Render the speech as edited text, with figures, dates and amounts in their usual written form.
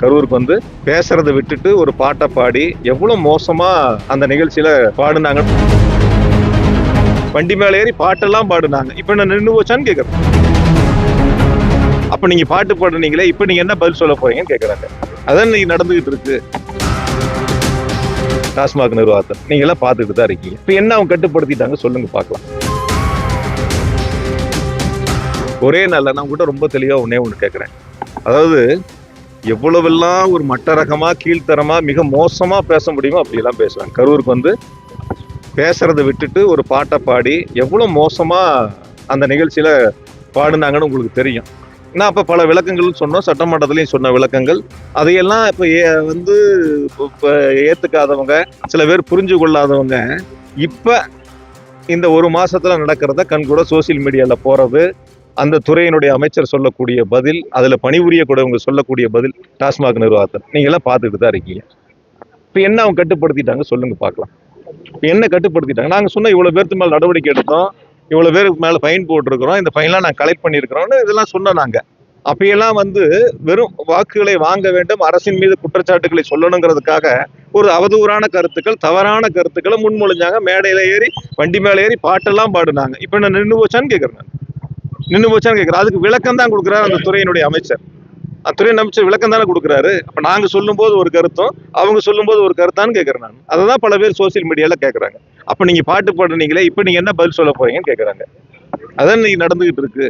கரூருக்கு வந்து பேசுறதை விட்டுட்டு ஒரு பாட்டை பாடி எவ்வளவு மோசமா அந்த நிகழ்ச்சியில பாடுனாங்க. வண்டி மேல ஏறி பாட்டெல்லாம் பாடுனாங்க. இப்ப என்ன நின்று போச்சான்னு கேக்குறேன். அப்ப நீங்க பாட்டு பாடுனீங்களே, இப்ப நீங்க என்ன பதில் சொல்ல போறீங்கன்னு கேக்குறாங்க. அதான் நீங்க நடந்துகிட்டு இருக்கு. டாஸ்மாக் நிர்வாகத்தை நீங்க எல்லாம் பாத்துக்கிட்டு தான் இருக்கீங்க. இப்ப என்ன அவங்க கட்டுப்படுத்திட்டாங்க சொல்லுங்க பாக்கலாம். ஒரே நாள்ல நான் கூட ரொம்ப தெளிவா ஒண்ணு கேக்குறேன். அதாவது எவ்வளவெல்லாம் ஒரு மட்ட ரகமா கீழ்த்தரமா மிக மோசமா பேச முடியுமோ அப்படி எல்லாம் பேசுவாங்க. கரூருக்கு வந்து பேசுறதை விட்டுட்டு ஒரு பாட்டை பாடி எவ்வளவு மோசமா அந்த நிகழ்ச்சியில பாடுனாங்கன்னு உங்களுக்கு தெரியும். நான் அப்ப பல விளக்கங்கள் சொன்னோம், சட்டமன்றத்திலையும் சொன்ன விளக்கங்கள். அதையெல்லாம் இப்ப வந்து ஏத்துக்காதவங்க, சில பேர் புரிஞ்சு கொள்ளாதவங்க இப்ப இந்த ஒரு மாசத்துல நடக்கிறத கண்கூட சோசியல் மீடியால போறது, அந்த துறையினுடைய அமைச்சர் சொல்லக்கூடிய பதில், அதுல பணிபுரியக்கூடியவங்க சொல்லக்கூடிய பதில், டாஸ்மாக் நிர்வாகத்தை நீங்க எல்லாம் பாத்துக்கிட்டு தான் இருக்கீங்க. இப்ப என்ன அவங்க கட்டுப்படுத்திட்டாங்க சொல்லுங்க பாக்கலாம். இப்ப என்ன கட்டுப்படுத்திட்டாங்க? நாங்க சொன்ன இவ்வளவு பேருக்கு மேல நடவடிக்கை எடுத்தோம், இவ்வளவு பேருக்கு மேல ஃபைன் போட்டிருக்கிறோம், இந்த ஃபைன்லாம் நான் கலெக்ட் பண்ணிருக்கிறோம்னு இதெல்லாம் சொன்னோம். நாங்க அப்பையெல்லாம் வந்து வெறும் வாக்குகளை வாங்க வேண்டும், அரசின் மீது குற்றச்சாட்டுகளை சொல்லணுங்கிறதுக்காக ஒரு அவதூறான கருத்துக்கள், தவறான கருத்துக்களை முன்மொழிஞ்சாங்க. மேடையில ஏறி வண்டி மேல ஏறி பாட்டெல்லாம் பாடுனாங்க. இப்ப என்ன நின்று போச்சான்னு கேக்குறேன். நின்று போச்சான்னு கேட்கிறாரு. அதுக்கு விளக்கம் தான் கொடுக்குறாரு அந்த துறையினுடைய அமைச்சர். அத்துறையின் அமைச்சர் விளக்கம் தானே கொடுக்குறாரு. அப்ப நாங்க சொல்லும் போது ஒரு கருத்தும், அவங்க சொல்லும் போது ஒரு கருத்தான்னு கேட்கிறேன் நான். அததான் பல பேர் சோசியல் மீடியால கேட்கறாங்க. அப்ப நீங்க பாட்டு பாடுனீங்களே, இப்ப நீங்க என்ன பதில் சொல்ல போறீங்கன்னு கேட்கறாங்க. அதான் நீங்க நடந்துகிட்டு இருக்கு.